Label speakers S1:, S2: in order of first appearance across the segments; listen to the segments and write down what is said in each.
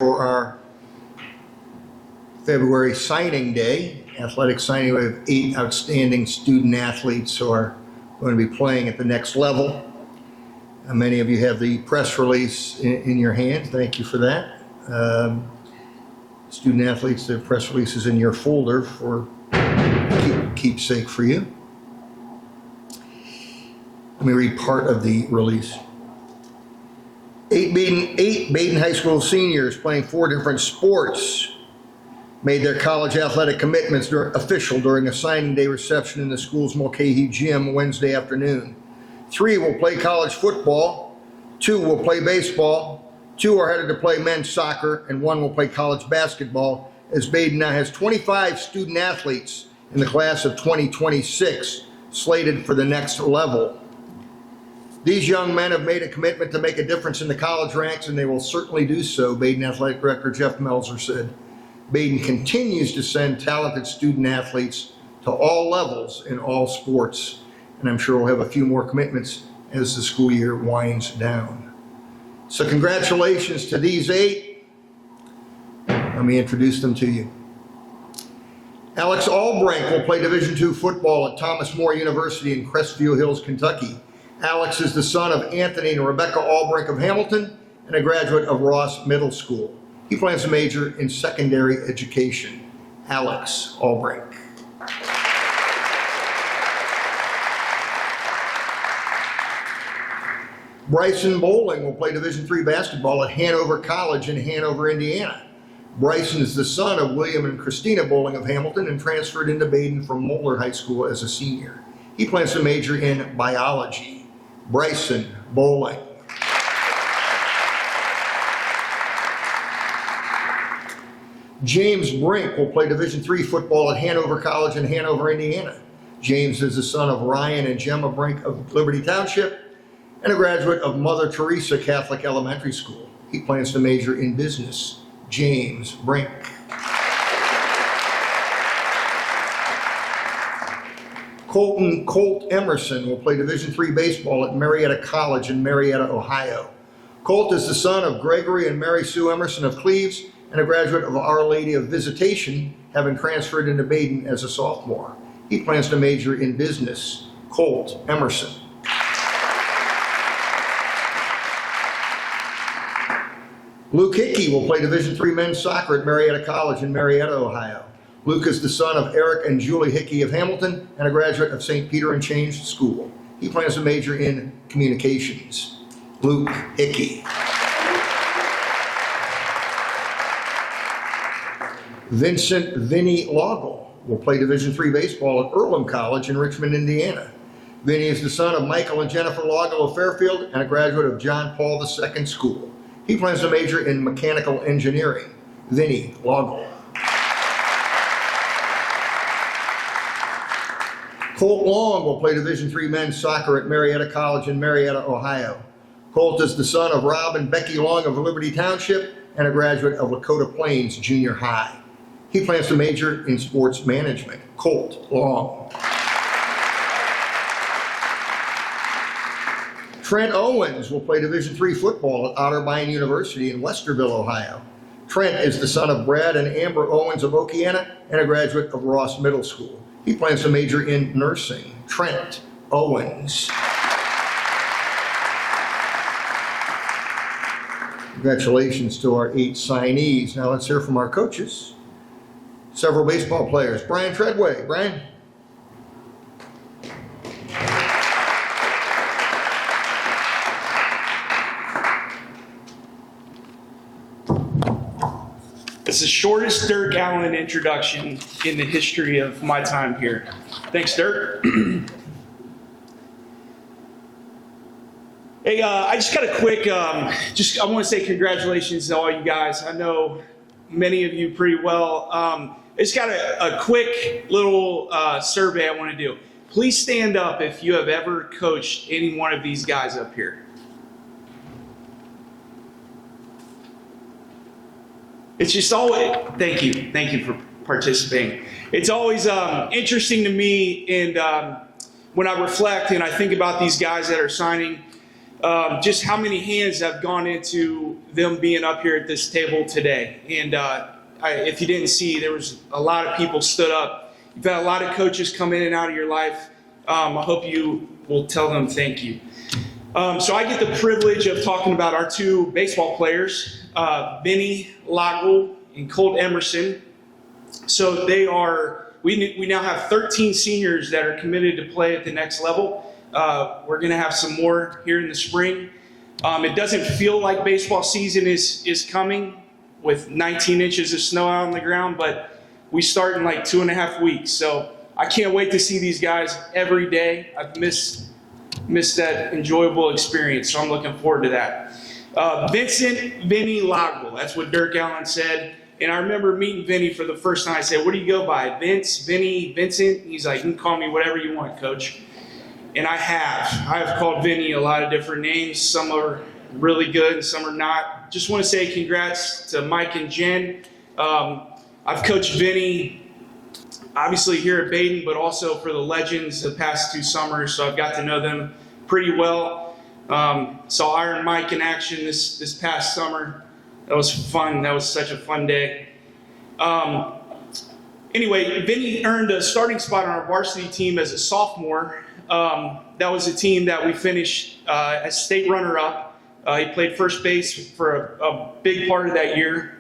S1: For our February signing day, athletic signing, we have 8 outstanding student athletes who are going to be playing at the next level. Many of you have the press release in your hand. Thank you for that. Student athletes, the press release is in your folder for keepsake for you. Let me read part of the release. 8 Badin High School seniors playing 4 different sports made their college athletic commitments official during a signing day reception in the school's Mulcahy gym Wednesday afternoon. 3 will play college football, 2 will play baseball, 2 are headed to play men's soccer, and 1 will play college basketball, as Badin now has 25 student athletes in the class of 2026 slated for the next level. These young men have made a commitment to make a difference in the college ranks, and they will certainly do so, Badin Athletic Director Jeff Melzer said. Badin continues to send talented student athletes to all levels in all sports, and I'm sure we'll have a few more commitments as the school year winds down. So congratulations to these 8. Let me introduce them to you. Alex Albrinck will play Division II football at Thomas More University in Crestview Hills, Kentucky. Alex is the son of Anthony and Rebecca Albrinck of Hamilton and a graduate of Ross Middle School. He plans to major in secondary education. Alex Albrinck. Bryson Bowling will play Division III basketball at Hanover College in Hanover, Indiana. Bryson is the son of William and Christina Bowling of Hamilton and transferred into Badin from Moeller High School as a senior. He plans to major in biology. Bryson Bowling. James Brink will play Division III football at Hanover College in Hanover, Indiana. James is the son of Ryan and Gemma Brink of Liberty Township and a graduate of Mother Teresa Catholic Elementary School. He plans to major in business. James Brink. Colt Emerson will play Division III baseball at Marietta College in Marietta, Ohio. Colt is the son of Gregory and Mary Sue Emerson of Cleves and a graduate of Our Lady of Visitation, having transferred into Badin as a sophomore. He plans to major in business. Colt Emerson. Luke Hickey will play Division III men's soccer at Marietta College in Marietta, Ohio. Luke is the son of Eric and Julie Hickey of Hamilton and a graduate of St. Peter and Change School. He plans to major in communications. Luke Hickey. Vinny Laugle will play Division III baseball at Earlham College in Richmond, Indiana. Vinny is the son of Michael and Jennifer Laugle of Fairfield and a graduate of John Paul II School. He plans to major in mechanical engineering. Vinny Laugle. Colt Long will play Division III men's soccer at Marietta College in Marietta, Ohio. Colt is the son of Rob and Becky Long of Liberty Township and a graduate of Lakota Plains Junior High. He plans to major in sports management. Colt Long. Trent Owens will play Division III football at Otterbein University in Westerville, Ohio. Trent is the son of Brad and Amber Owens of Okeana and a graduate of Ross Middle School. He plans to major in nursing. Trent Owens. Congratulations to our 8 signees. Now let's hear from our coaches. Several baseball players. Brian Treadway. Brian.
S2: It's the shortest Dirk Allen introduction in the history of my time here. Thanks, Dirk. Hey, I just got a quick, I want to say congratulations to all you guys. I know many of you pretty well. I just got a quick little survey I want to do. Please stand up if you have ever coached any one of these guys up here. It's just always, thank you for participating. It's always interesting to me, and when I reflect and I think about these guys that are signing, just how many hands have gone into them being up here at this table today. And if you didn't see, there was a lot of people stood up. You've had a lot of coaches come in and out of your life. I hope you will tell them thank you. So I get the privilege of talking about our two baseball players, Vinny Laugle and Colt Emerson. So we now have 13 seniors that are committed to play at the next level. We're going to have some more here in the spring. It doesn't feel like baseball season is coming with 19 inches of snow out on the ground, but we start in like 2.5 weeks. So I can't wait to see these guys every day. I've missed that enjoyable experience, so I'm looking forward to that. Vinny Laugle, that's what Dirk Allen said. And I remember meeting Vinny for the first time. I said, "What do you go by? Vince, Vinny, Vincent?" He's like, "You can call me whatever you want, Coach." And I have called Vinny a lot of different names. Some are really good and some are not. Just want to say congrats to Mike and Jen. I've coached Vinny, obviously here at Badin, but also for the Legends the past 2 summers, so I've got to know them pretty well. Saw Iron Mike in action this past summer. That was fun. That was such a fun day. Anyway, Vinny earned a starting spot on our varsity team as a sophomore. That was a team that we finished as state runner-up. He played first base for a big part of that year,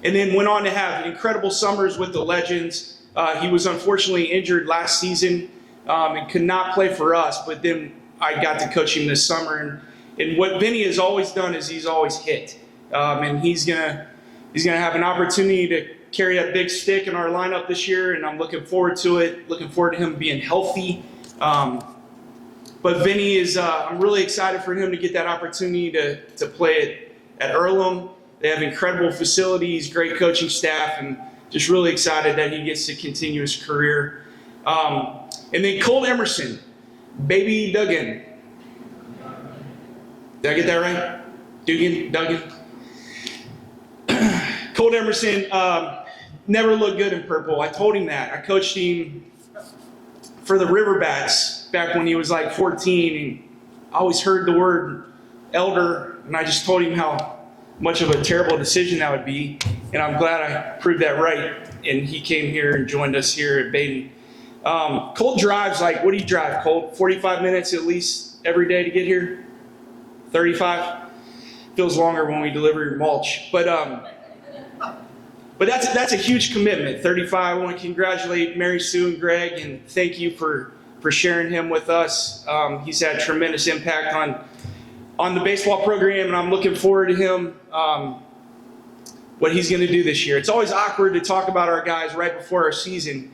S2: and then went on to have incredible summers with the Legends. He was unfortunately injured last season and could not play for us, but then I got to coach him this summer. And what Vinny has always done is he's always hit. And he's gonna have an opportunity to carry that big stick in our lineup this year, and I'm looking forward to it. Looking forward to him being healthy. But Vinny I'm really excited for him to get that opportunity to play at Earlham. They have incredible facilities, great coaching staff, and just really excited that he gets to continue his career. And then Colt Emerson, baby Duggan. Did I get that right? Duggan. Colt Emerson never looked good in purple. I told him that. I coached him for the Riverbats back when he was like 14, and I always heard the word elder, and I just told him how much of a terrible decision that would be, and I'm glad I proved that right, and he came here and joined us here at Badin. Colt drives like, what do you drive, Colt? 45 minutes at least every day to get here? 35? Feels longer when we deliver mulch, but that's a huge commitment. 35. I want to congratulate Mary Sue and Greg and thank you for sharing him with us. He's had tremendous impact on the baseball program, and I'm looking forward to him what he's going to do this year. It's always awkward to talk about our guys right before our season.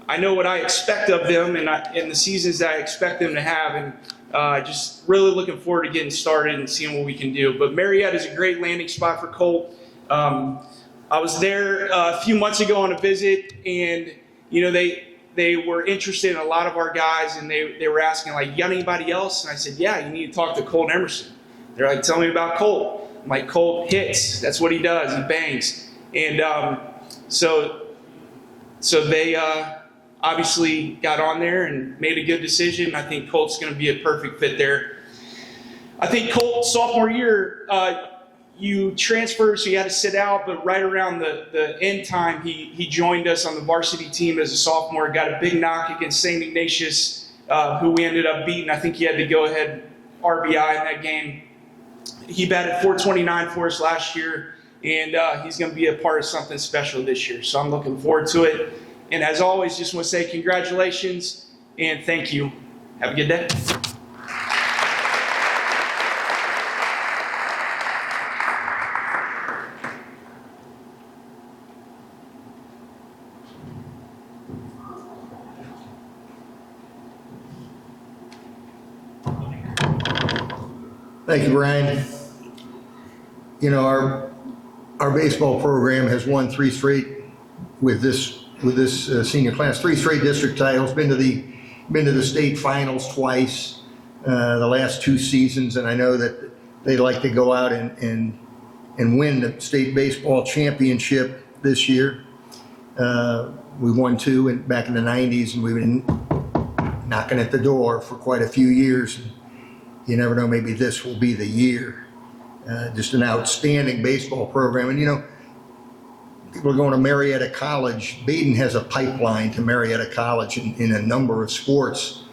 S2: I know what I expect of them and the seasons that I expect them to have, and just really looking forward to getting started and seeing what we can do. But Marietta is a great landing spot for Colt. I was there a few months ago on a visit, and they were interested in a lot of our guys, and they were asking, like, you got anybody else? And I said, yeah, you need to talk to Colt Emerson. They're like, tell me about Colt. I'm like, Colt hits. That's what he does. He bangs. And so they obviously got on there and made a good decision. I think Colt's going to be a perfect fit there. I think Colt, sophomore year, you transferred, so you had to sit out, but right around the end time, he joined us on the varsity team as a sophomore, got a big knock against St. Ignatius, who we ended up beating. I think he had to go ahead RBI in that game. He batted .429 for us last year, and he's going to be a part of something special this year, so I'm looking forward to it. And as always, just want to say congratulations and thank you. Have a good day.
S1: Thank you, Brian. Our baseball program has won 3 straight with this senior class, 3 straight district titles. Been to the state finals twice, the last 2 seasons, and I know that they like to go out and win the state baseball championship this year. We won 2 back in the 90s, and we've been knocking at the door for quite a few years. you never know, maybe this will be the year. Just an outstanding baseball program. And, you know, people are going to Marietta College. Badin has a pipeline to Marietta College in a number of sports.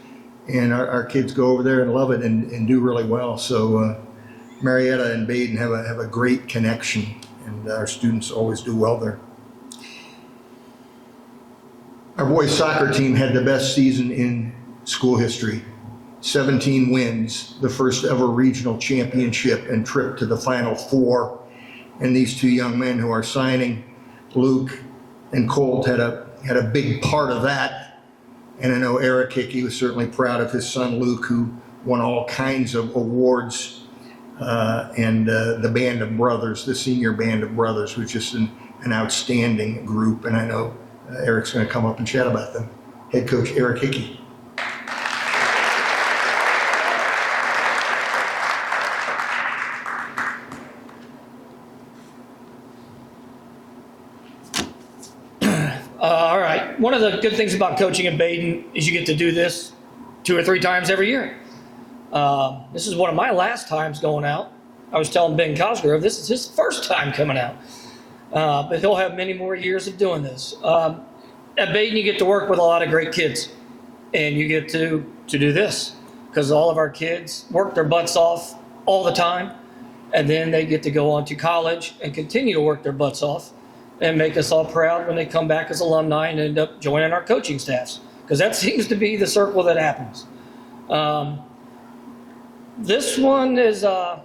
S1: And our kids go over there and love it and do really well. So Marietta and Badin have a great connection, and our students always do well there. Our boys soccer team had the best season in school history. 17 wins, the first ever regional championship and trip to the Final Four. And these two young men who are signing, Luke and Colt, had a big part of that. And I know Eric Hickey was certainly proud of his son Luke, who won all kinds of awards. And the band of brothers, the senior band of brothers, was just an outstanding group. And I know Eric's going to come up and chat about them. Head coach Eric Hickey.
S3: All right. One of the good things about coaching at Badin is you get to do this 2 or 3 times every year. This is one of my last times going out. I was telling Ben Cosgrove this is his first time coming out. But he'll have many more years of doing this. At Badin, you get to work with a lot of great kids. And you get to do this. Because all of our kids work their butts off all the time. And then they get to go on to college and continue to work their butts off and make us all proud when they come back as alumni and end up joining our coaching staffs. Because that seems to be the circle that happens. This one is, I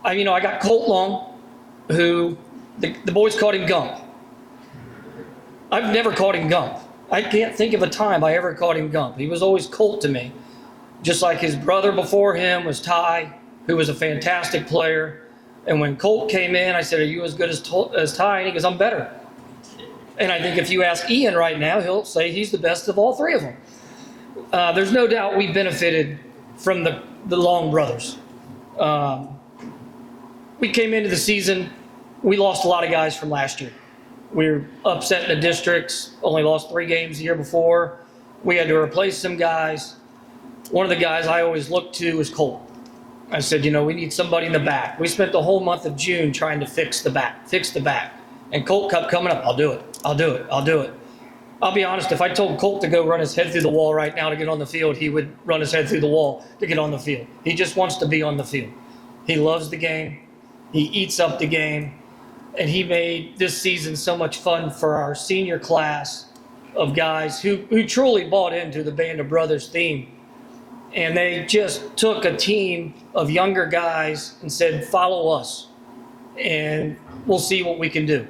S3: got Colt Long, who the boys called him Gump. I've never called him Gump. I can't think of a time I ever called him Gump. He was always Colt to me. Just like his brother before him was Ty, who was a fantastic player. And when Colt came in, I said, "Are you as good as Ty?" And he goes, "I'm better." And I think if you ask Ian right now, he'll say he's the best of all 3 of them. There's no doubt we benefited from the Long brothers. We came into the season, we lost a lot of guys from last year. We were upset in the districts, only lost 3 games the year before. We had to replace some guys. One of the guys I always looked to was Colt. I said, we need somebody in the back. We spent the whole month of June trying to fix the back. And Colt kept coming up, I'll do it. I'll be honest, if I told Colt to go run his head through the wall right now to get on the field, he would run his head through the wall to get on the field. He just wants to be on the field. He loves the game. He eats up the game. And he made this season so much fun for our senior class of guys who truly bought into the Band of Brothers theme. And they just took a team of younger guys and said, follow us, and we'll see what we can do.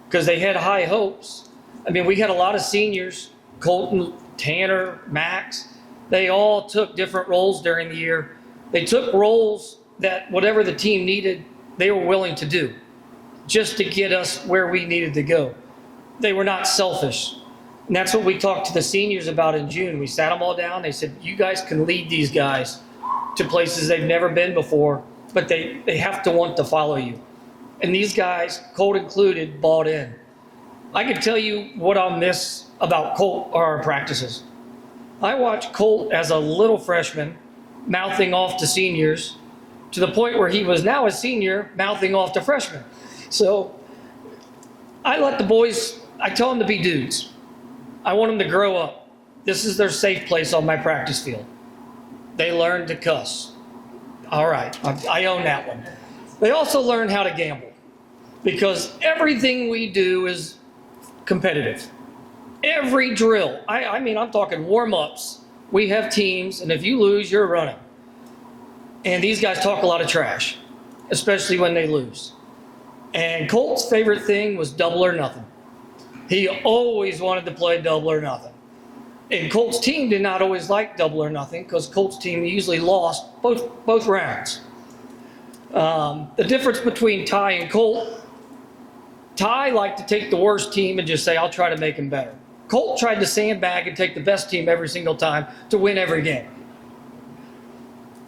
S3: Because they had high hopes. I mean, we had a lot of seniors, Colton, Tanner, Max. They all took different roles during the year. They took roles that whatever the team needed, they were willing to do just to get us where we needed to go. They were not selfish. And that's what we talked to the seniors about in June. We sat them all down. They said, you guys can lead these guys to places they've never been before, but they have to want to follow you. And these guys, Colt included, bought in. I can tell you what I'll miss about Colt are our practices. I watched Colt as a little freshman mouthing off to seniors to the point where he was now a senior mouthing off to freshmen. So I let the boys, I tell them to be dudes. I want them to grow up. This is their safe place on my practice field. They learn to cuss. All right, I own that one. They also learn how to gamble because everything we do is competitive. Every drill, I'm talking warm-ups. We have teams, and if you lose, you're running. And these guys talk a lot of trash, especially when they lose. And Colt's favorite thing was double or nothing. He always wanted to play double or nothing. And Colt's team did not always like double or nothing because Colt's team usually lost both rounds. The difference between Ty and Colt, Ty liked to take the worst team and just say, I'll try to make him better. Colt tried to sandbag and take the best team every single time to win every game.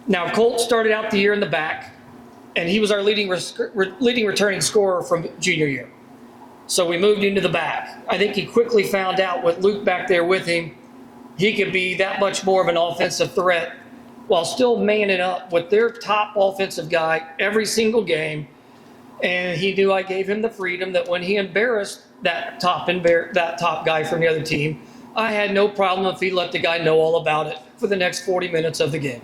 S3: Now, Colt started out the year in the back, and he was our leading returning scorer from junior year. So we moved into the back. I think he quickly found out with Luke back there with him, he could be that much more of an offensive threat while still manning up with their top offensive guy every single game. And he knew I gave him the freedom that when he embarrassed that top guy from the other team, I had no problem if he let the guy know all about it for the next 40 minutes of the game.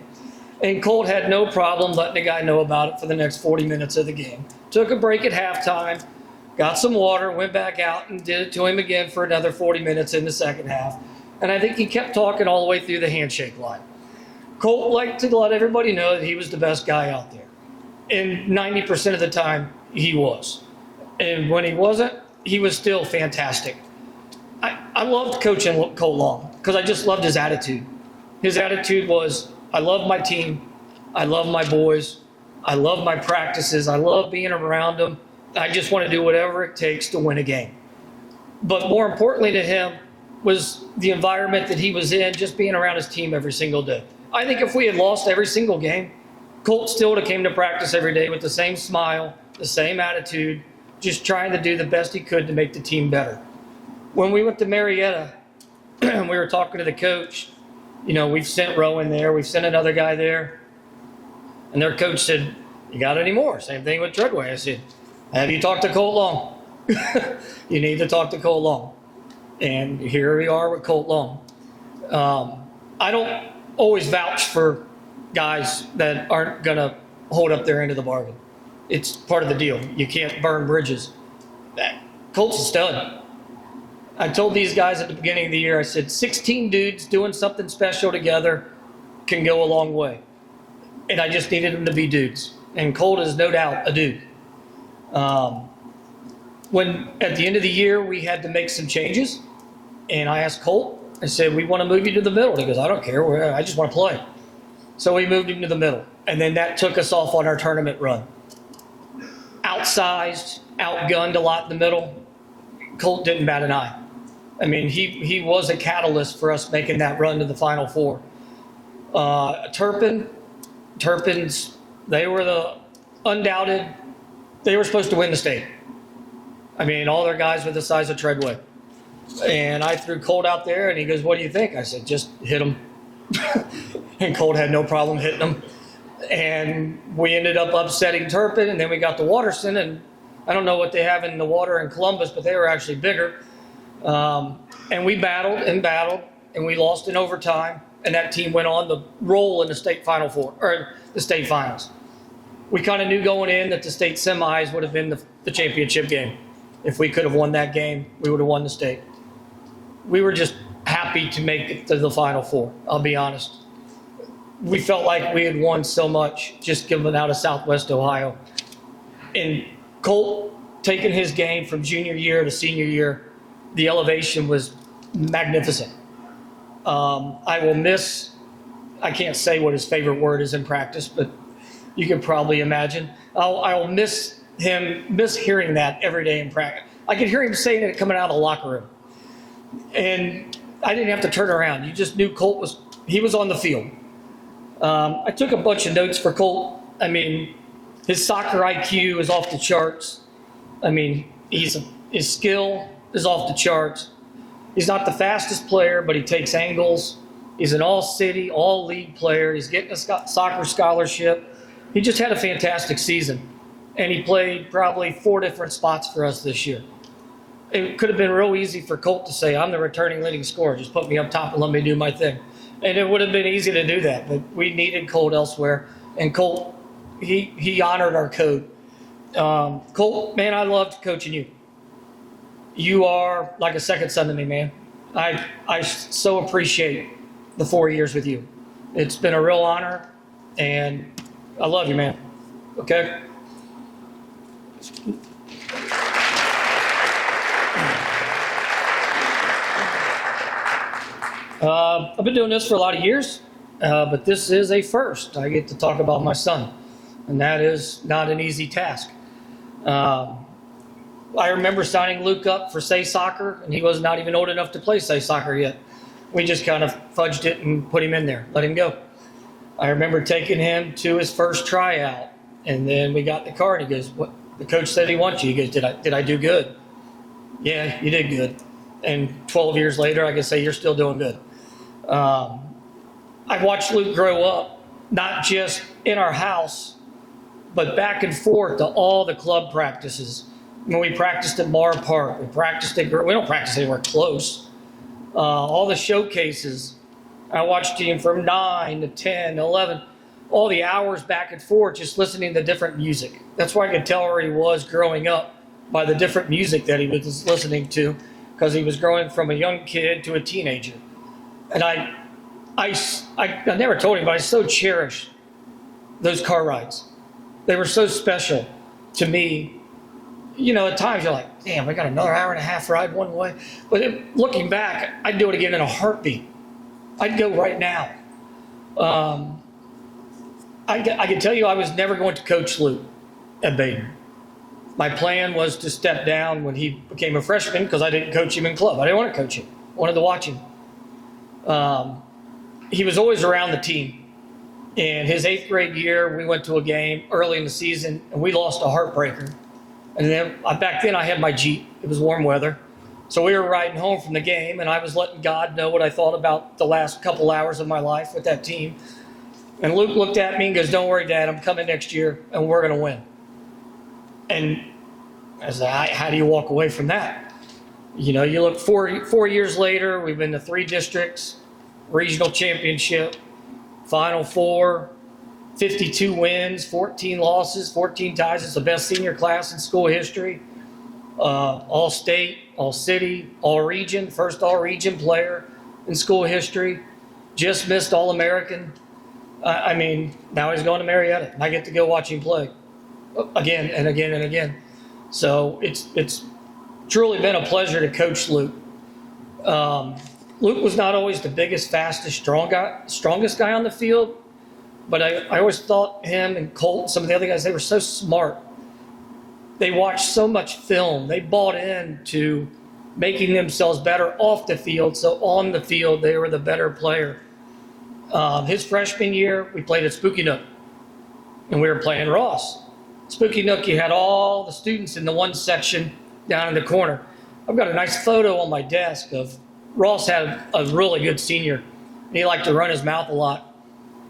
S3: And Colt had no problem letting the guy know about it for the next 40 minutes of the game. Took a break at halftime, got some water, went back out and did it to him again for another 40 minutes in the second half. And I think he kept talking all the way through the handshake line. Colt liked to let everybody know that he was the best guy out there. And 90% of the time, he was. And when he wasn't, he was still fantastic. I loved coaching Colt Long because I just loved his attitude. His attitude was, I love my team. I love my boys. I love my practices. I love being around them. I just want to do whatever it takes to win a game. But more importantly to him was the environment that he was in, just being around his team every single day. I think if we had lost every single game, Colt still would have came to practice every day with the same smile, the same attitude, just trying to do the best he could to make the team better. When we went to Marietta, we were talking to the coach. You know, we've sent Rowan there. We've sent another guy there. And their coach said, you got any more? Same thing with Treadway. I said, have you talked to Colt Long? You need to talk to Colt Long. And here we are with Colt Long. I don't always vouch for guys that aren't going to hold up their end of the bargain. It's part of the deal. You can't burn bridges. Colt's a stud. I told these guys at the beginning of the year, I said, 16 dudes doing something special together can go a long way. And I just needed them to be dudes. And Colt is no doubt a dude. When at the end of the year, we had to make some changes. And I asked Colt, I said, we want to move you to the middle. He goes, I don't care. I just want to play. So we moved him to the middle. And then that took us off on our tournament run. Outsized, outgunned a lot in the middle. Colt didn't bat an eye. I mean, he was a catalyst for us making that run to the Final Four. Turpins, they were the undoubted, they were supposed to win the state. I mean, all their guys were the size of Treadway. And I threw Colt out there, and he goes, what do you think? I said, just hit him. And Colt had no problem hitting him. And we ended up upsetting Turpin, and then we got to Waterston, and I don't know what they have in the water in Columbus, but they were actually bigger. And we battled, and we lost in overtime, and that team went on to roll in the state Final Four, or the state finals. We kind of knew going in that the state semis would have been the championship game. If we could have won that game, we would have won the state. We were just happy to make it to the Final Four, I'll be honest. We felt like we had won so much just given out of Southwest Ohio. And Colt taking his game from junior year to senior year, the elevation was magnificent. I will miss, I can't say what his favorite word is in practice, but you can probably imagine. I will miss hearing that every day in practice. I could hear him saying it coming out of the locker room. And I didn't have to turn around. You just knew Colt was on the field. I took a bunch of notes for Colt. I mean, his soccer IQ is off the charts. I mean, his skill is off the charts. He's not the fastest player, but he takes angles. He's an all-city, all-league player. He's getting a soccer scholarship. He just had a fantastic season, and he played probably 4 different spots for us this year. It could have been real easy for Colt to say, I'm the returning leading scorer. Just put me up top and let me do my thing. And it would have been easy to do that, but we needed Colt elsewhere. And Colt, he honored our code. Colt, man, I loved coaching you. You are like a second son to me, man. I so appreciate the 4 years with you. It's been a real honor, and I love you, man. Okay? I've been doing this for a lot of years, but this is a first. I get to talk about my son, and that is not an easy task. I remember signing Luke up for Say Soccer, and he was not even old enough to play Say Soccer yet. We just kind of fudged it and put him in there, let him go. I remember taking him to his first tryout, and then we got in the car, and he goes, "What? The coach said he wants you." He goes, "Did I do good?" "Yeah, you did good." And 12 years later, I can say you're still doing good. I watched Luke grow up, not just in our house, but back and forth to all the club practices. When we practiced at Mar Park, we don't practice anywhere close. All the showcases, I watched him from 9 to 10, 11, all the hours back and forth just listening to different music. That's why I could tell where he was growing up by the different music that he was listening to, because he was growing from a young kid to a teenager. And I never told him, but I so cherish those car rides. They were so special to me. You know, at times you're like, damn, I got another hour and a half ride one way. But looking back, I'd do it again in a heartbeat. I'd go right now. I can tell you I was never going to coach Luke at Badin. My plan was to step down when he became a freshman because I didn't coach him in club. I didn't want to coach him. I wanted to watch him. He was always around the team. In his 8th grade year, we went to a game early in the season, and we lost a heartbreaker. And then back then I had my Jeep. It was warm weather. So we were riding home from the game, and I was letting God know what I thought about the last couple hours of my life with that team. And Luke looked at me and goes, "Don't worry, Dad, I'm coming next year, and we're going to win." And I said, how do you walk away from that? You know, you look 4 years later, we've been to 3 districts, regional championship, Final Four, 52 wins, 14 losses, 14 ties. It's the best senior class in school history. All state, all city, all region, first all region player in school history. Just missed All-American. I mean, now he's going to Marietta, and I get to go watch him play again and again and again. So it's truly been a pleasure to coach Luke. Luke was not always the biggest, fastest, strongest guy on the field, but I always thought him and Colt, some of the other guys, they were so smart. They watched so much film. They bought into making themselves better off the field, so on the field they were the better player. His freshman year, we played at Spooky Nook, and we were playing Ross. Spooky Nook, you had all the students in the one section down in the corner. I've got a nice photo on my desk of Ross had a really good senior, and he liked to run his mouth a lot.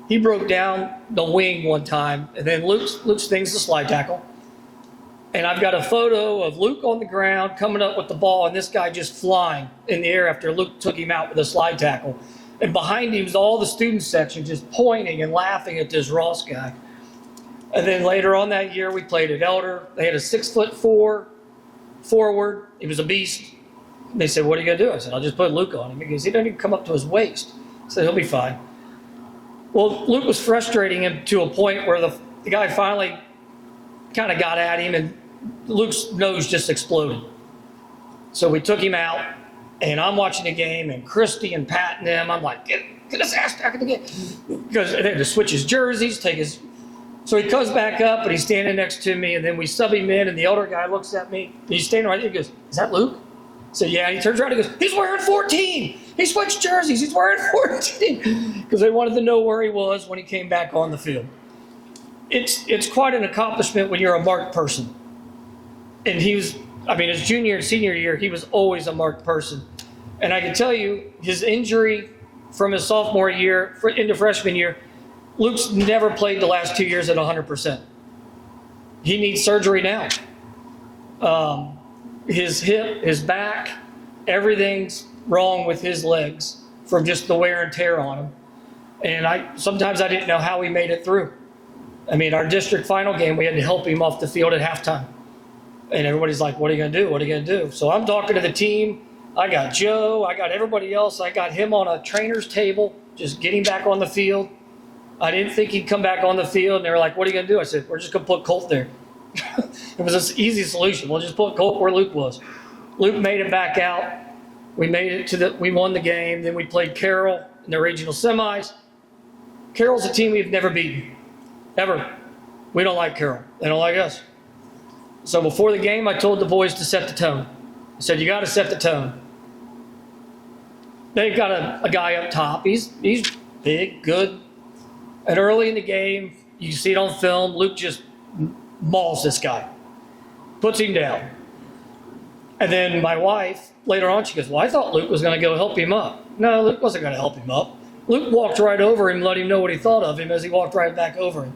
S3: He broke down the wing one time, and then Luke's thing's the slide tackle. And I've got a photo of Luke on the ground coming up with the ball, and this guy just flying in the air after Luke took him out with a slide tackle. And behind him was all the student section just pointing and laughing at this Ross guy. And then later on that year, we played at Elder. They had a 6'4" forward. He was a beast. They said, "What are you going to do?" I said, "I'll just put Luke on him." Because he doesn't even come up to his waist. I said, "He'll be fine." Well, Luke was frustrating him to a point where the guy finally kind of got at him, and Luke's nose just exploded. So we took him out, and I'm watching the game, and Christy and Pat and them, I'm like, get his ass back in the game. Because they had to switch his jerseys, So he comes back up, and he's standing next to me, and then we sub him in, and the older guy looks at me, and he's standing right there, he goes, "Is that Luke?" I said, "Yeah." He turns around and goes, "He's wearing 14. He switched jerseys. He's wearing 14. Because they wanted to know where he was when he came back on the field. It's quite an accomplishment when you're a marked person. And his junior and senior year, he was always a marked person. And I can tell you, his injury from his sophomore year into freshman year, Luke's never played the last 2 years at 100%. He needs surgery now. His hip, his back, everything's wrong with his legs from just the wear and tear on him. And sometimes I didn't know how he made it through. I mean, our district final game, we had to help him off the field at halftime. And everybody's like, "What are you going to do? What are you going to do?" So I'm talking to the team. I got Joe. I got everybody else. I got him on a trainer's table, just getting back on the field. I didn't think he'd come back on the field. And they were like, "What are you going to do?" I said, "We're just going to put Colt there." It was an easy solution. We'll just put Colt where Luke was. Luke made it back out. We made it we won the game. Then we played Carroll in the regional semis. Carroll's a team we've never beaten, ever. We don't like Carroll. They don't like us. So before the game, I told the boys to set the tone. I said, "You got to set the tone." They've got a guy up top. He's big, good. And early in the game, you see it on film, Luke just mauls this guy, puts him down. And then my wife, later on, she goes, "Well, I thought Luke was going to go help him up." No, Luke wasn't going to help him up. Luke walked right over him, let him know what he thought of him as he walked right back over him.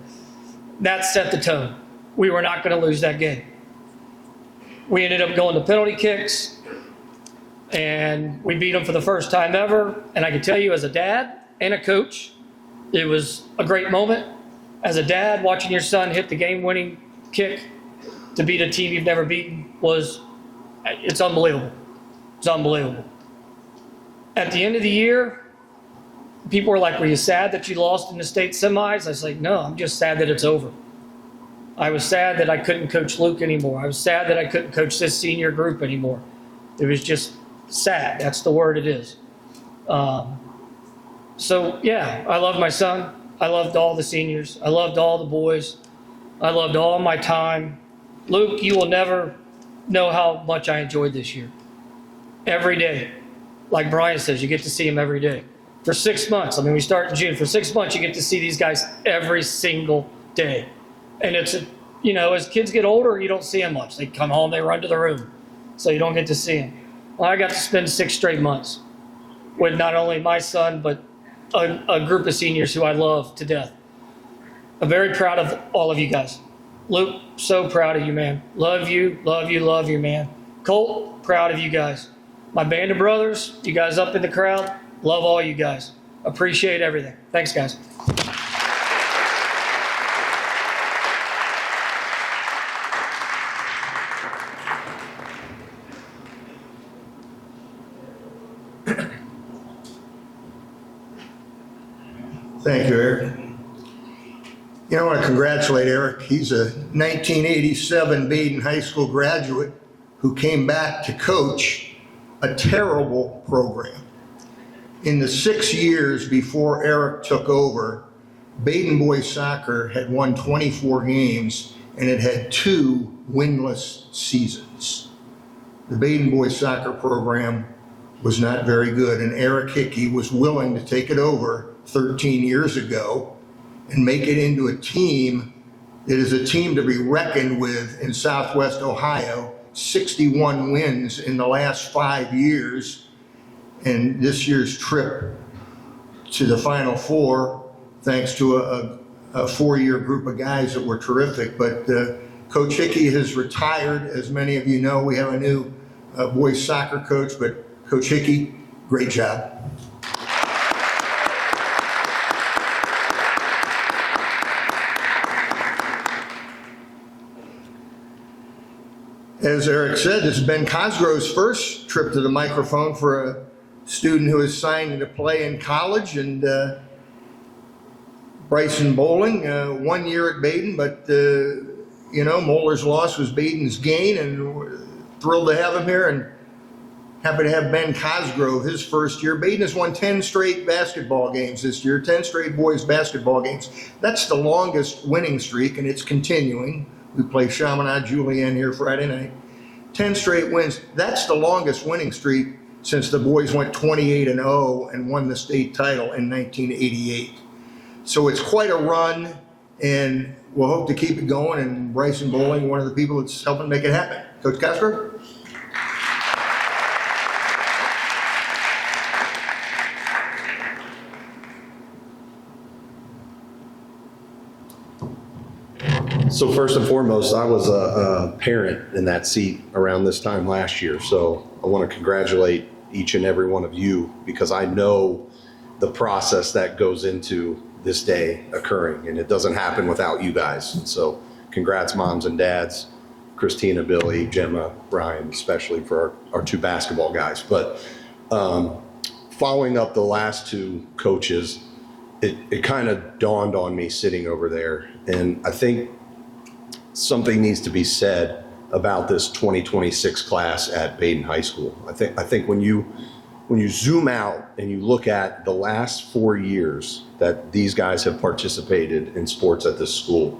S3: That set the tone. We were not going to lose that game. We ended up going to penalty kicks, and we beat them for the first time ever. And I can tell you, as a dad and a coach, it was a great moment. As a dad, watching your son hit the game-winning kick to beat a team you've never beaten it's unbelievable. It's unbelievable. At the end of the year, people were like, were you sad that you lost in the state semis? I was like, no, I'm just sad that it's over. I was sad that I couldn't coach Luke anymore. I was sad that I couldn't coach this senior group anymore. It was just sad. That's the word it is. So, yeah, I love my son. I loved all the seniors. I loved all the boys. I loved all my time. Luke, you will never know how much I enjoyed this year. Every day. Like Brian says, you get to see him every day. For 6 months, I mean, we start in June. For 6 months, you get to see these guys every single day. And it's, as kids get older, you don't see them much. They come home, they run to the room. So you don't get to see them. Well, I got to spend 6 straight months with not only my son, but a group of seniors who I love to death. I'm very proud of all of you guys. Luke, so proud of you, man. Love you, man. Colt, proud of you guys. My band of brothers, you guys up in the crowd, love all you guys. Appreciate everything. Thanks, guys.
S1: Thank you, Eric. I want to congratulate Eric. He's a 1987 Badin High School graduate who came back to coach a terrible program. In the 6 years before Eric took over, Badin boys soccer had won 24 games and it had 2 winless seasons. The Badin boys soccer program was not very good, and Eric Hickey was willing to take it over 13 years ago and make it into a team that is a team to be reckoned with in Southwest Ohio. 61 wins in the last 5 years, and this year's trip to the Final Four, thanks to a 4-year group of guys that were terrific. But Coach Hickey has retired, as many of you know. We have a new boys soccer coach, but Coach Hickey, great job. As Eric said, this is Ben Cosgrove's first trip to the microphone for a student who is signed to play in college, and Bryson bowling, 1 year at Badin, but Moeller's loss was Badin's gain, and we're thrilled to have him here, and happy to have Ben Cosgrove, his first year. Badin has won 10 straight basketball games this year, 10 straight boys basketball games. That's the longest winning streak, and it's continuing. We play Chaminade Julienne here Friday night. 10 straight wins. That's the longest winning streak since the boys went 28-0 and won the state title in 1988. So it's quite a run, and we'll hope to keep it going. And Bryson Bowling, one of the people that's helping make it happen. Coach Cosgrove?
S4: So first and foremost, I was a parent in that seat around this time last year. So I want to congratulate each and every one of you, because I know the process that goes into this day occurring, and it doesn't happen without you guys. And so congrats, moms and dads, Christina, Billy, Gemma, Brian, especially for our 2 basketball guys. But following up the last 2 coaches, it kind of dawned on me sitting over there, and I think something needs to be said about this 2026 class at Badin High School. I think when you zoom out and you look at the last 4 years that these guys have participated in sports at this school,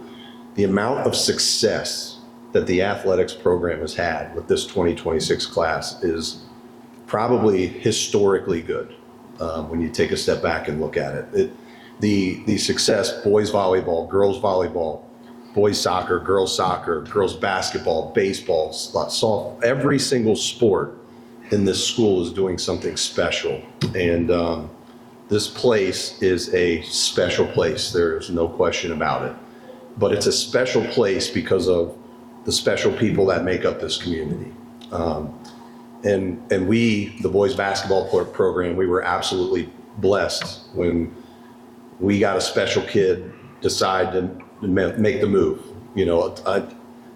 S4: the amount of success that the athletics program has had with this 2026 class is probably historically good when you take a step back and look at it. The success, boys volleyball, girls volleyball, boys soccer, girls basketball, baseball, softball, every single sport in this school is doing something special. And This place is a special place. There's no question about it. But it's a special place because of the special people that make up this community. And we, the boys basketball program, we were absolutely blessed when we got a special kid decide to make the move. You know,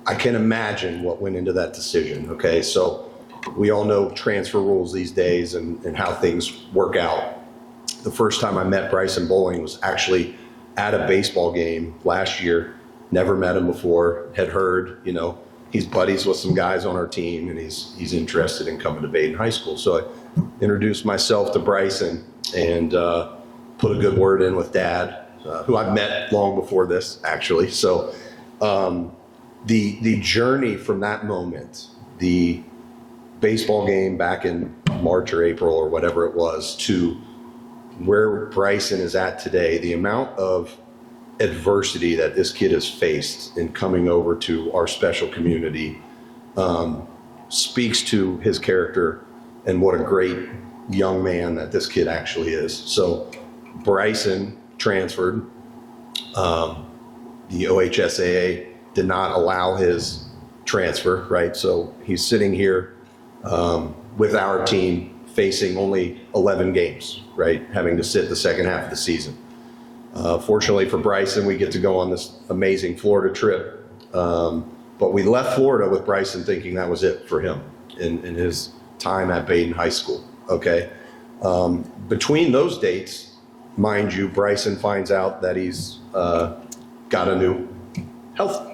S4: I can imagine what went into that decision, okay? So we all know transfer rules these days and how things work out. The first time I met Bryson Bowling was actually at a baseball game last year. Never met him before, had heard, you know, he's buddies with some guys on our team and he's interested in coming to Badin High School. So I introduced myself to Bryson and put a good word in with Dad, who I've met long before this, actually. So the journey from that moment, the baseball game back in March or April or whatever it was, to where Bryson is at today, the amount of adversity that this kid has faced in coming over to our special community speaks to his character and what a great young man that this kid actually is. So Bryson transferred. The OHSAA did not allow his transfer, right? So he's sitting here with our team facing only 11 games, right? Having to sit the second half of the season. Fortunately for Bryson, we get to go on this amazing Florida trip. But we left Florida with Bryson thinking that was it for him in his time at Badin High School, okay? Between those dates, mind you, Bryson finds out that he's got a new health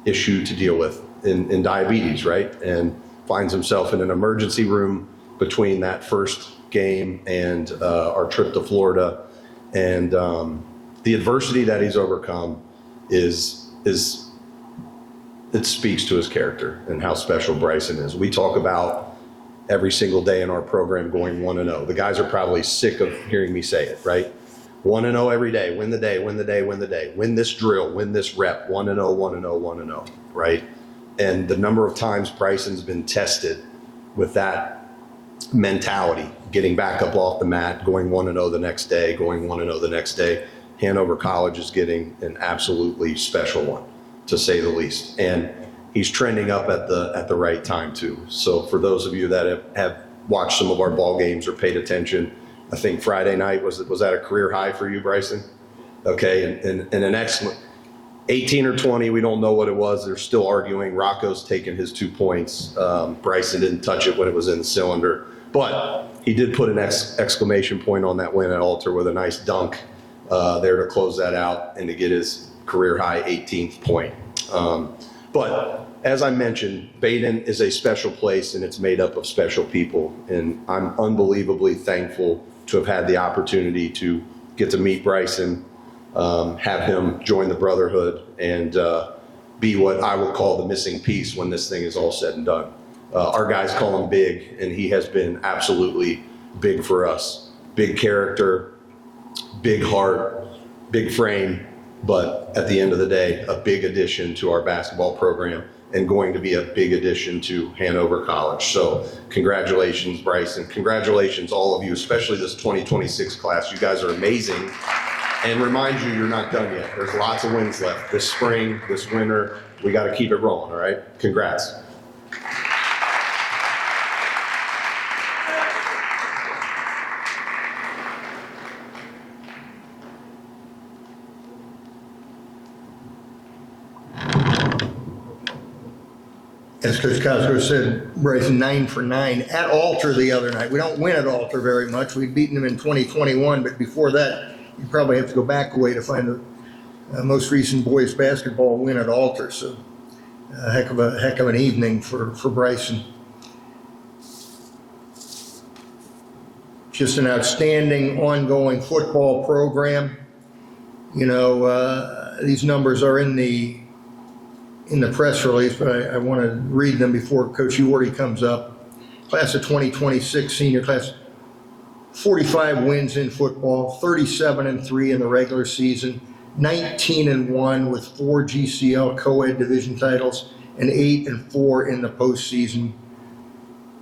S4: issue to deal with in diabetes, right? And finds himself in an emergency room between that first game and our trip to Florida. And the adversity that he's overcome it speaks to his character and how special Bryson is. We talk about every single day in our program going 1-0. The guys are probably sick of hearing me say it, right? 1-0 every day, win the day, win the day, win the day, win this drill, win this rep, 1-0, 1-0, 1-0, right? And the number of times Bryson's been tested with that mentality, getting back up off the mat, going 1-0 the next day, going 1-0 the next day. Hanover College is getting an absolutely special one, to say the least. And he's trending up at the right time too. So for those of you that have watched some of our ball games or paid attention, I think Friday night was that a career high for you, Bryson? Okay, and an excellent 18 or 20, we don't know what it was. They're still arguing. Rocco's taken his 2 points. Bryson didn't touch it when it was in the cylinder. But he did put an exclamation point on that win at Alter with a nice dunk there to close that out and to get his career high 18th point. But as I mentioned, Badin is a special place and it's made up of special people. And I'm unbelievably thankful to have had the opportunity to get to meet Bryson, have him join the brotherhood, and be what I would call the missing piece when this thing is all said and done. Our guys call him Big, and he has been absolutely big for us. Big character, big heart, big frame, but at the end of the day, a big addition to our basketball program and going to be a big addition to Hanover College. So congratulations, Bryson. Congratulations, all of you, especially this 2026 class. You guys are amazing. And remind you, you're not done yet. There's lots of wins left this spring, this winter. We got to keep it rolling, all right? Congrats.
S1: As Coach Cosgrove said, Bryson 9 for 9 at Alter the other night. We don't win at Alter very much. We've beaten them in 2021, but before that, you probably have to go back a way to find the most recent boys basketball win at Alter. So a heck of an evening for Bryson. Just an outstanding ongoing football program. You know, these numbers are in the press release, but I want to read them before Coach Uorty comes up. Class of 2026, senior class, 45 wins in football, 37-3 in the regular season, 19-1 with 4 GCL co-ed division titles, and 8-4 in the postseason.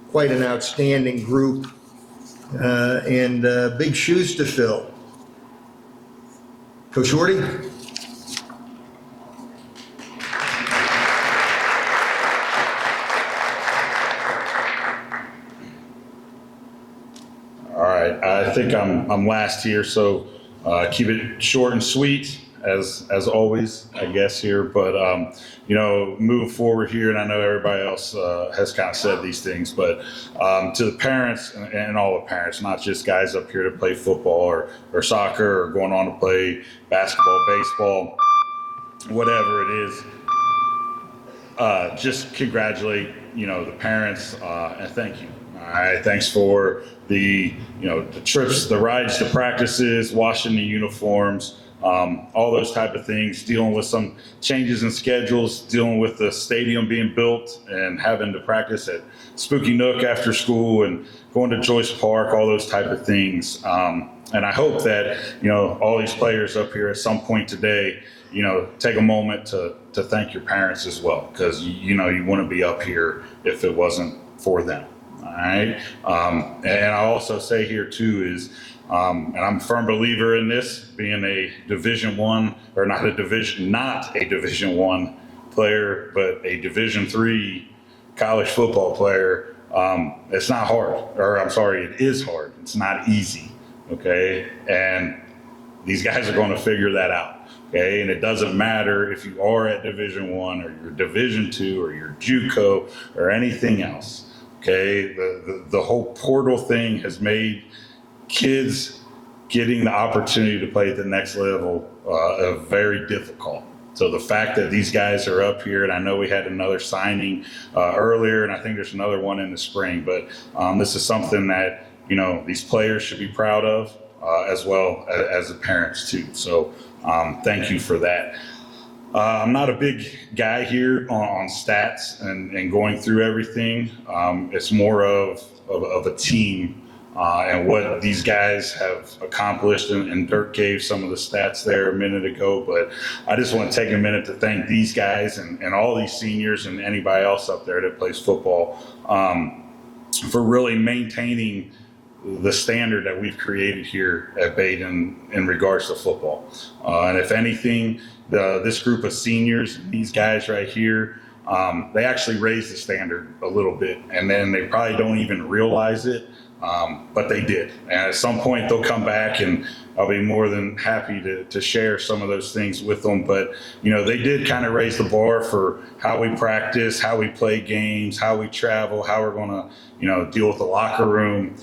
S1: Quite an outstanding group. and big shoes to fill. Coach Shorty?
S5: All right, I think I'm last here, so keep it short and sweet as always, I guess here. But moving forward here, and I know everybody else has kind of said these things, but to the parents and all the parents, not just guys up here to play football or soccer or going on to play basketball, baseball, whatever it is, just congratulate the parents and thank you. All right, thanks for the trips, the rides to practices, washing the uniforms, all those type of things, dealing with some changes in schedules, dealing with the stadium being built and having to practice at Spooky Nook after school and going to Joyce Park, all those type of things. And I hope that all these players up here at some point today, take a moment to thank your parents as well, because you wouldn't be up here if it wasn't for them. All right. And I also say here too is, and I'm a firm believer in this, being a Division I, or not a Division I player, but a Division III college football player. It's not hard, or I'm sorry, it is hard. It's not easy. Okay. And these guys are going to figure that out. Okay, and it doesn't matter if you are at Division I or you're Division II or you're JUCO or anything else. Okay, the whole portal thing has made kids getting the opportunity to play at the next level very difficult. So the fact that these guys are up here, and I know we had another signing earlier, and I think there's another one in the spring, but this is something that these players should be proud of, as well as the parents too. So thank you for that. I'm not a big guy here on stats and going through everything. It's more of a team and what these guys have accomplished. And Dirk gave some of the stats there a minute ago, but I just want to take a minute to thank these guys and all these seniors and anybody else up there that plays football for really maintaining the standard that we've created here at Badin in regards to football. And if anything, this group of seniors, these guys right here, they actually raised the standard a little bit, and then they probably don't even realize it, but they did. And at some point they'll come back, and I'll be more than happy to share some of those things with them. But they did kind of raise the bar for how we practice, how we play games, how we travel, how we're going to deal with the locker room,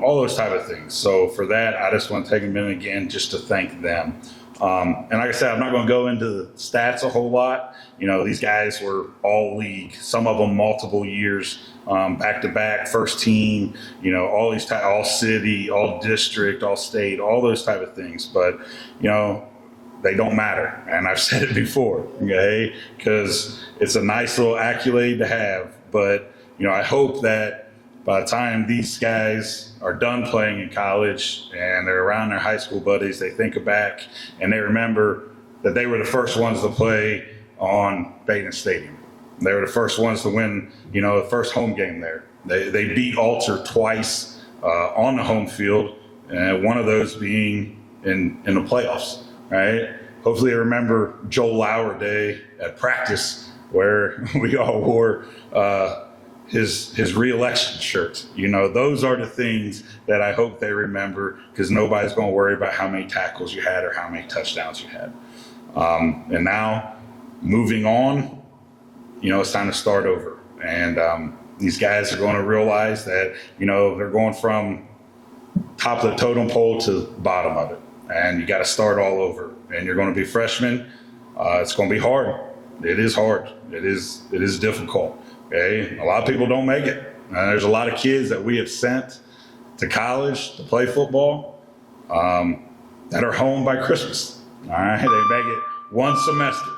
S5: all those type of things. So for that, I just want to take a minute again just to thank them. And like I said, I'm not going to go into the stats a whole lot. These guys were all league, some of them multiple years, back to back, first team, all these all city, all district, all state, all those type of things. But, they don't matter. And I've said it before, okay, because it's a nice little accolade to have. But, I hope that by the time these guys are done playing in college and they're around their high school buddies, they think back and they remember that they were the first ones to play on Badin Stadium. They were the first ones to win, the first home game there. They beat Alter twice on the home field, and one of those being in the playoffs, right? Hopefully they remember Joel Lauer Day at practice where we all wore his re-election shirt. Those are the things that I hope they remember, because nobody's going to worry about how many tackles you had or how many touchdowns you had. And now, moving on, it's time to start over. And these guys are going to realize that, they're going from top of the totem pole to bottom of it. And you got to start all over. And you're going to be freshmen. It's going to be hard. It is hard. It is difficult. Okay, a lot of people don't make it. There's a lot of kids that we have sent to college to play football that are home by Christmas. All right, they make it one semester.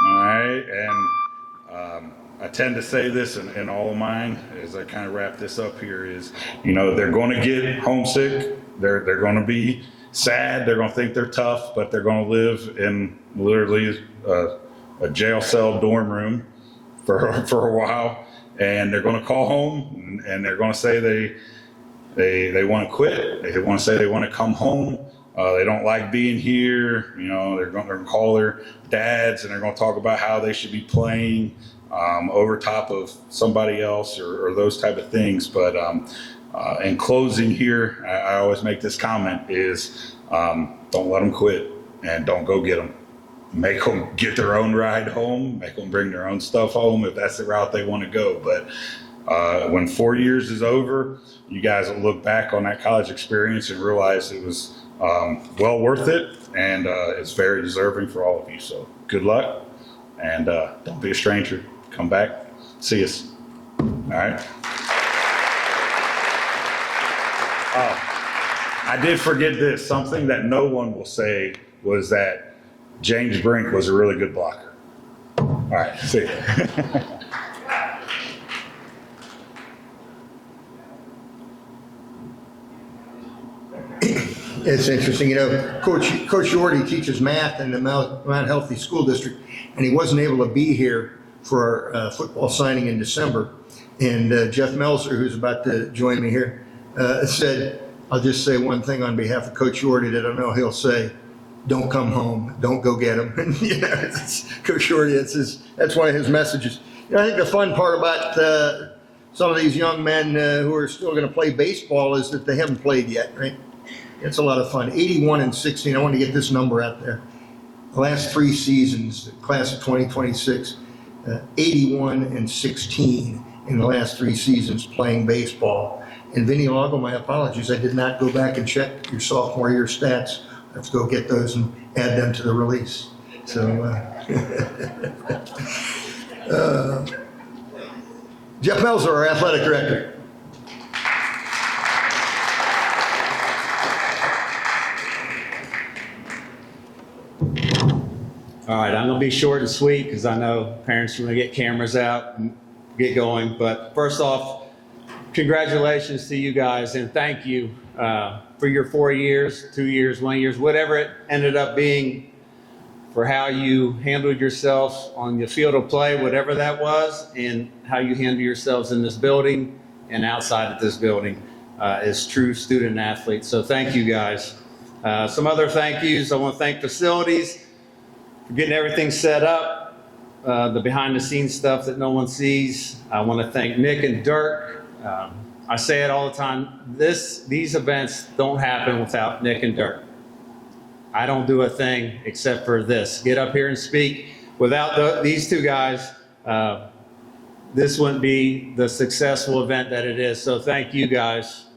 S5: All right, and I tend to say this in all of mine as I kind of wrap this up here is, they're going to get homesick. They're going to be sad. They're going to think they're tough, but they're going to live in literally a jail cell dorm room for a while, and they're going to call home and they're going to say They want to quit. They want to say they want to come home. They don't like being here. You know, they're going to call their dads and they're going to talk about how they should be playing over top of somebody else or those type of things. But in closing here, I always make this comment is don't let them quit and don't go get them. Make them get their own ride home, make them bring their own stuff home if that's the route they want to go. But when 4 years is over, you guys will look back on that college experience and realize it was well worth it, and it's very deserving for all of you. So good luck, and don't be a stranger. Come back, see us. All right. I did forget this. Something that no one will say was that James Brink was a really good blocker. All right, see you.
S1: It's interesting, you know, Coach Yorty teaches math in the Mount Healthy School District, and he wasn't able to be here for our football signing in December. And Jeff Melzer, who's about to join me here, said, I'll just say one thing on behalf of Coach Yorty that I know he'll say: don't come home, don't go get him. And, you know, it's Coach Yorty, that's one of his messages. You know, I think the fun part about some of these young men who are still going to play baseball is that they haven't played yet, right? It's a lot of fun. 81-16. I want to get this number out there. The last 3 seasons, the class of 2026, 81-16 in the last 3 seasons playing baseball. And Vinny, Laugle, my apologies. I did not go back and check your sophomore year stats. I have to go get those and add them to the release. So, Jeff Melzer, our athletic director.
S6: All right, I'm going to be short and sweet because I know parents are going to get cameras out and get going. But first off, congratulations to you guys and thank you for your 4 years, 2 years, 1 year, whatever it ended up being, for how you handled yourselves on the field of play, whatever that was, and how you handle yourselves in this building and outside of this building as true student athletes. So thank you guys. Some other thank yous. I want to thank facilities for getting everything set up, the behind the scenes stuff that no one sees. I want to thank Nick and Dirk. I say it all the time. These events don't happen without Nick and Dirk. I don't do a thing except for this. Get up here and speak. Without these two guys, this wouldn't be the successful event that it is. So thank you guys.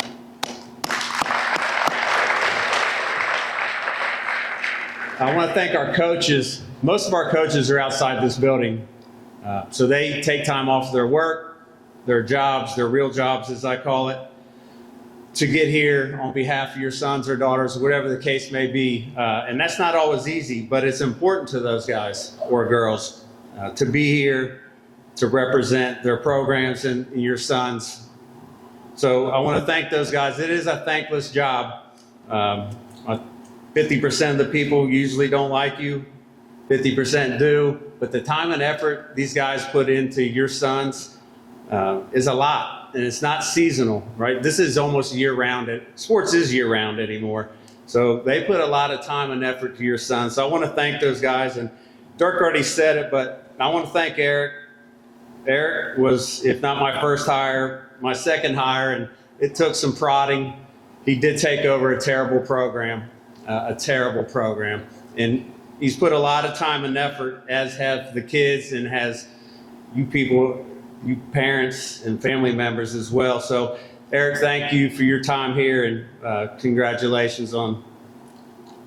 S6: I want to thank our coaches. Most of our coaches are outside this building. So they take time off their work, their jobs, their real jobs as I call it, to get here on behalf of your sons or daughters, whatever the case may be. And that's not always easy, but it's important to those guys or girls to be here to represent their programs and your sons. So I want to thank those guys. It is a thankless job. 50% of the people usually don't like you, 50% do, but the time and effort these guys put into your sons is a lot, and it's not seasonal, right? This is almost year-round. Sports is year-round anymore. So they put a lot of time and effort to your sons. So I want to thank those guys, and Dirk already said it, but I want to thank Eric. Eric was, if not my first hire, my second hire, and it took some prodding. He did take over a terrible program. And he's put a lot of time and effort, as have the kids and has you people, you parents and family members as well. So Eric, thank you for your time here, and congratulations on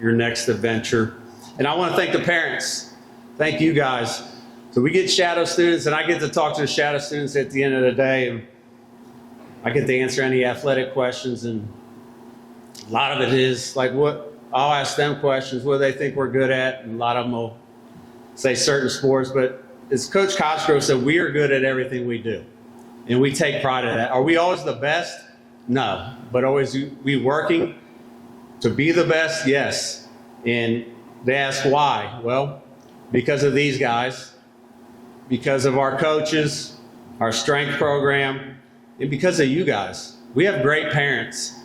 S6: your next adventure. And I want to thank the parents. Thank you guys. So we get shadow students, and I get to talk to the shadow students at the end of the day, and I get to answer any athletic questions, and a lot of it is like I'll ask them questions, what do they think we're good at, and a lot of them will say certain sports, but as Coach Cosgrove said, we are good at everything we do, and we take pride in that. Are we always the best? No, but always we working to be the best? Yes. And they ask why? Well, because of these guys, because of our coaches, our strength program, and because of you guys. we have great parents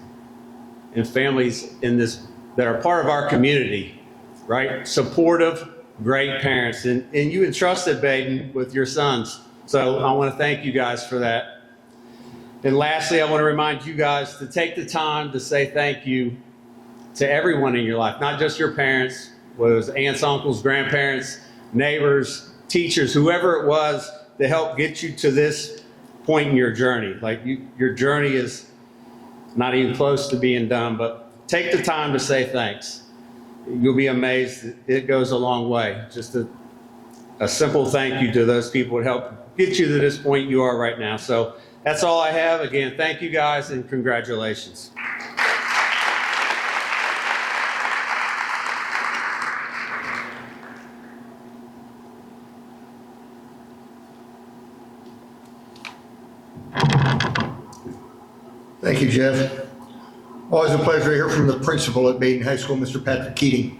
S6: and families in this that are part of our community, right? Supportive, great parents. And you entrusted Badin with your sons. So I want to thank you guys for that. And lastly, I want to remind you guys to take the time to say thank you to everyone in your life, not just your parents, whether it was aunts, uncles, grandparents, neighbors, teachers, whoever it was to help get you to this point in your journey. Like your journey is not even close to being done, but take the time to say thanks. You'll be amazed. It goes a long way. Just a simple thank you to those people would help get you to this point you are right now. So that's all I have. Again, thank you guys and congratulations.
S1: Thank you, Jeff. Always a pleasure to hear from the principal at Badin High School, Mr. Patrick Keating.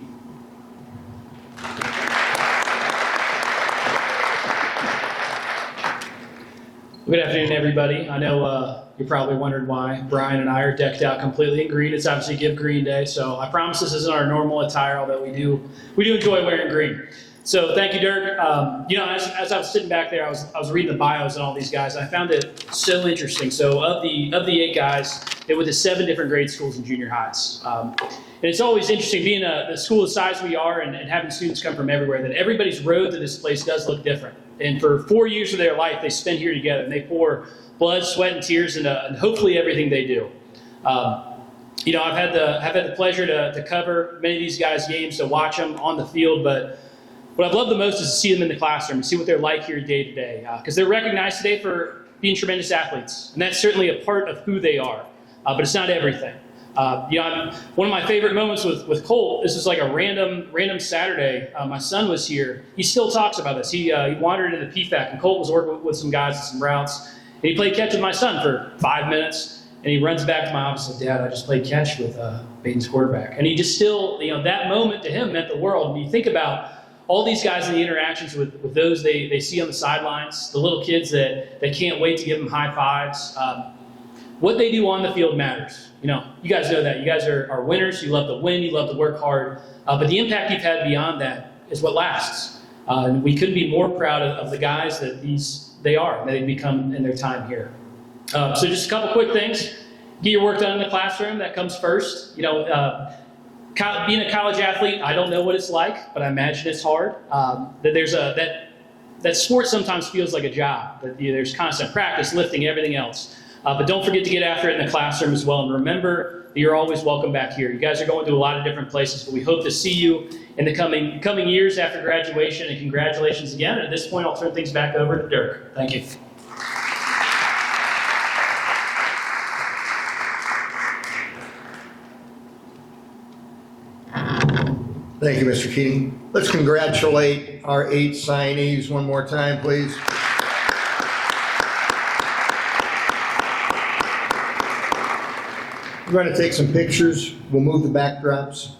S7: Good afternoon, everybody. I know you're probably wondering why Brian and I are decked out completely in green. It's obviously Give Green Day, so I promise this isn't our normal attire, although we do enjoy wearing green. So thank you, Dirk. As I was sitting back there, I was reading the bios on all these guys, and I found it so interesting. So of the 8 guys, they went to 7 different grade schools and junior highs. And it's always interesting being a school the size we are and having students come from everywhere, that everybody's road to this place does look different. And for 4 years of their life, they spend here together, and they pour blood, sweat, and tears into hopefully everything they do. I've had the pleasure to cover many of these guys' games, to watch them on the field, but what I've loved the most is to see them in the classroom and see what they're like here day to day, because they're recognized today for being tremendous athletes, and that's certainly a part of who they are, but it's not everything. One of my favorite moments with Colt, this was like a random Saturday. My son was here. He still talks about this. He wandered into the PFAC, and Colt was working with some guys at some routes, and he played catch with my son for 5 minutes, and he runs back to my office and said, "Dad, I just played catch with Badin's quarterback." And he just still, that moment to him meant the world. And you think about all these guys in the interactions with those they see on the sidelines, the little kids that they can't wait to give them high fives. What they do on the field matters. You guys know that. You guys are winners. You love to win. You love to work hard. But the impact you've had beyond that is what lasts. And we couldn't be more proud of the guys that they are, that they become in their time here. So just a couple quick things. Get your work done in the classroom. That comes first. Being a college athlete, I don't know what it's like, but I imagine it's hard. That sport sometimes feels like a job. That there's constant practice, lifting, everything else. But don't forget to get after it in the classroom as well. And remember that you're always welcome back here. You guys are going to a lot of different places, but we hope to see you in the coming years after graduation. And congratulations again. And at this point, I'll turn things back over to Dirk. Thank you.
S1: Thank you, Mr. Keating. Let's congratulate our 8 signees one more time, please. We're going to take some pictures. We'll move the backdrops.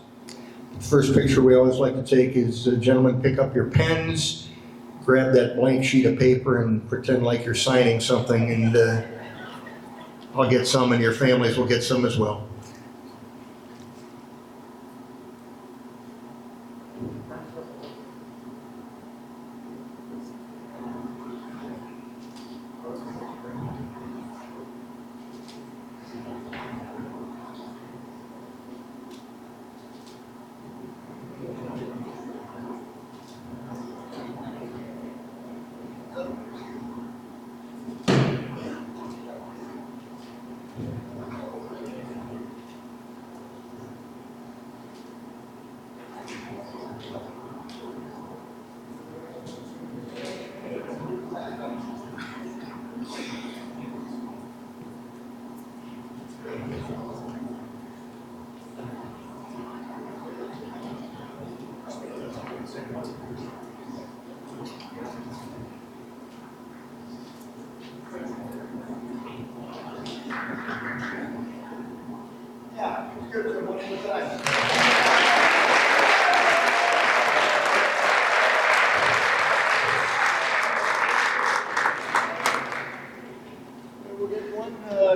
S1: The first picture we always like to take is, gentlemen, pick up your pens, grab that blank sheet of paper, and pretend like you're signing something, and I'll get some, and your families will get some as well.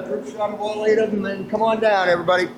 S1: group shot of all 8 of them, and come on down, everybody.